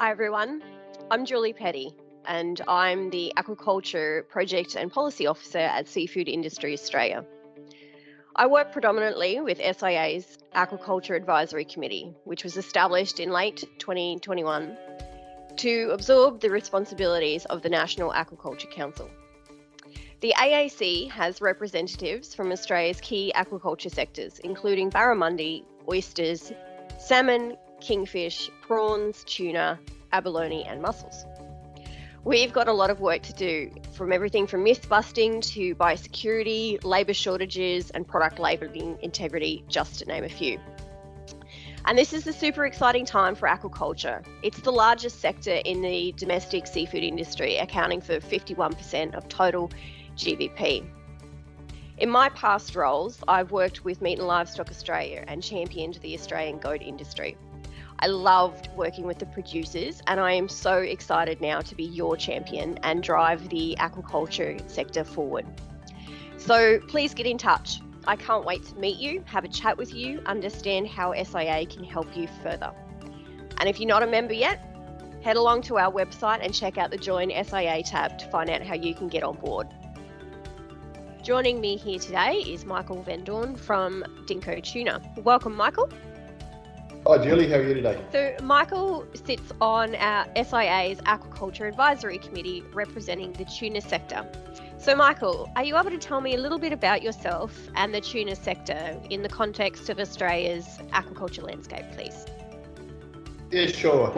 Hi everyone, I'm Julie Petty and I'm the Aquaculture Project and Policy Officer at Seafood Industry Australia. I work predominantly with SIA's Aquaculture Advisory Committee, which was established in late 2021 to absorb the responsibilities of the National Aquaculture Council. The AAC has representatives from Australia's key aquaculture sectors, including barramundi, oysters, salmon, kingfish, prawns, tuna, abalone and mussels. We've got a lot of work to do, from everything from myth busting to biosecurity, labour shortages and product labelling integrity, just to name a few. And this is a super exciting time for aquaculture. It's the largest sector in the domestic seafood industry, accounting for 51% of total GDP. In my past roles, I've worked with Meat and Livestock Australia and championed the Australian goat industry. I loved working with the producers, and I am so excited now to be your champion and drive the aquaculture sector forward. So please get in touch. I can't wait to meet you, have a chat with you, understand how SIA can help you further. And if you're not a member yet, head along to our website and check out the Join SIA tab to find out how you can get on board. Joining me here today is Michael Vendorn from Dinko Tuna. Welcome, Michael. Hi Julie, how are you today? So Michael sits on our SIA's Aquaculture Advisory Committee representing the tuna sector. So Michael, are you able to tell me a little bit about yourself and the tuna sector in the context of Australia's aquaculture landscape, please? Yeah, sure.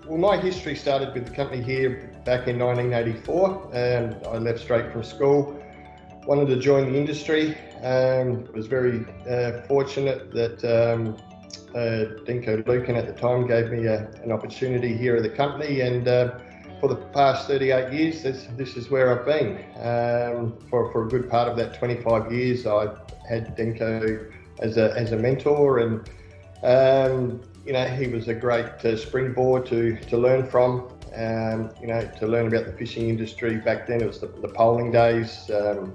Well, my history started with the company here back in 1984. I left straight from school, wanted to join the industry. Was very fortunate that Dinko Lucan at the time gave me an opportunity here at the company, and for the past 38 years this is where I've been. For a good part of that 25 years I've had Dinko as a mentor, and he was a great springboard to learn from, to learn about the fishing industry. Back then it was the poling days,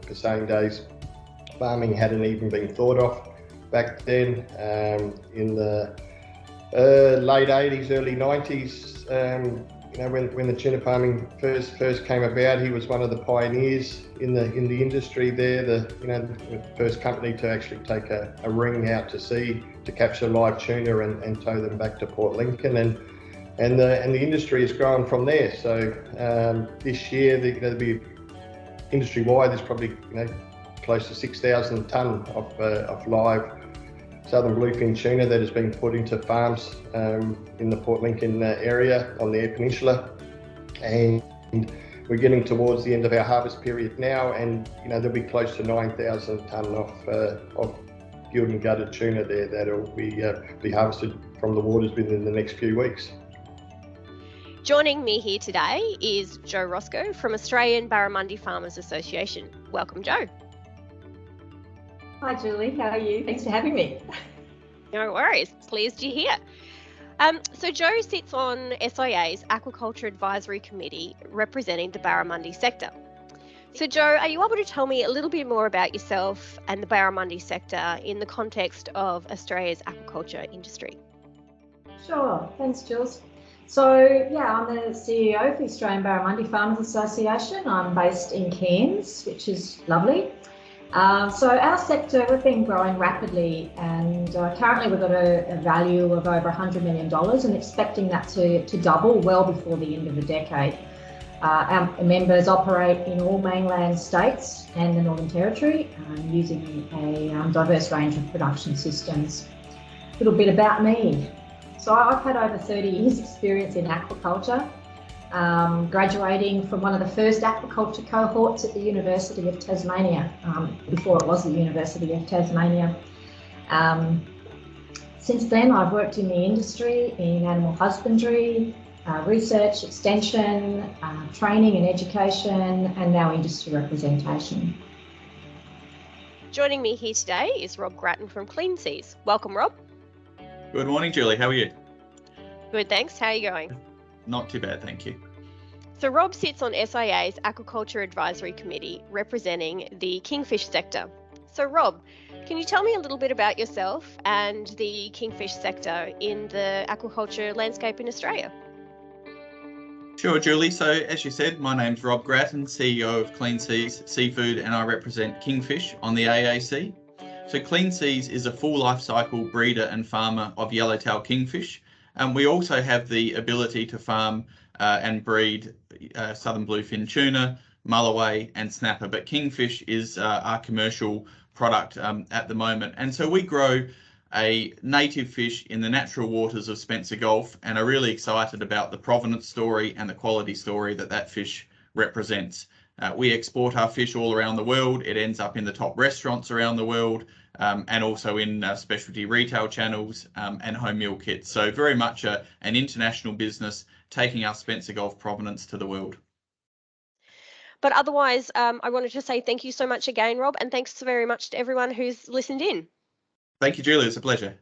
Passaic days. Farming hadn't even been thought of back then. In the late 80s, early 90s, when the tuna farming first came about, he was one of the pioneers in the industry there. The first company to actually take a ring out to sea to capture live tuna and tow them back to Port Lincoln, and the industry has grown from there. So this year there'll be industry-wide, there's probably close to 6,000 tonne of live southern bluefin tuna that has been put into farms in the Port Lincoln area on the Eyre Peninsula, and we're getting towards the end of our harvest period now, and there'll be close to 9,000 tonne of gilled and gutted tuna there that'll be harvested from the waters within the next few weeks. Joining me here today is Joe Roscoe from Australian Barramundi Farmers Association. Welcome, Joe. Hi Julie, how are you? Thanks for having me. No worries, pleased you're here. So Joe sits on SIA's Aquaculture Advisory Committee representing the barramundi sector. So Joe, are you able to tell me a little bit more about yourself and the barramundi sector in the context of Australia's aquaculture industry? Sure, thanks Jules. So yeah, I'm the CEO of the Australian Barramundi Farmers Association. I'm based in Cairns, which is lovely. So our sector, we've been growing rapidly, and currently we've got a value of over $100 million and expecting that to double well before the end of the decade. Our members operate in all mainland states and the Northern Territory using a diverse range of production systems. A little bit about me. So I've had over 30 years experience in aquaculture. Graduating from one of the first aquaculture cohorts at the University of Tasmania, before it was the University of Tasmania. Since then, I've worked in the industry in animal husbandry, research, extension, training and education, and now industry representation. Joining me here today is Rob Grattan from Clean Seas. Welcome, Rob. Good morning, Julie. How are you? Good, thanks. How are you going? Not too bad, thank you. So Rob sits on SIA's Aquaculture Advisory Committee representing the kingfish sector. So Rob, can you tell me a little bit about yourself and the kingfish sector in the aquaculture landscape in Australia? Sure, Julie. So as you said, my name's Rob Grattan, CEO of Clean Seas Seafood, and I represent Kingfish on the AAC. So Clean Seas is a full life cycle breeder and farmer of yellowtail kingfish. And we also have the ability to farm and breed southern bluefin tuna, mulloway and snapper, but kingfish is our commercial product at the moment. And so we grow a native fish in the natural waters of Spencer Gulf and are really excited about the provenance story and the quality story that that fish represents. We export our fish all around the world. It ends up in the top restaurants around the world and also in specialty retail channels and home meal kits. So very much an international business taking our Spencer Gulf provenance to the world. But otherwise, I wanted to say thank you so much again, Rob, and thanks very much to everyone who's listened in. Thank you, Julie. It's a pleasure.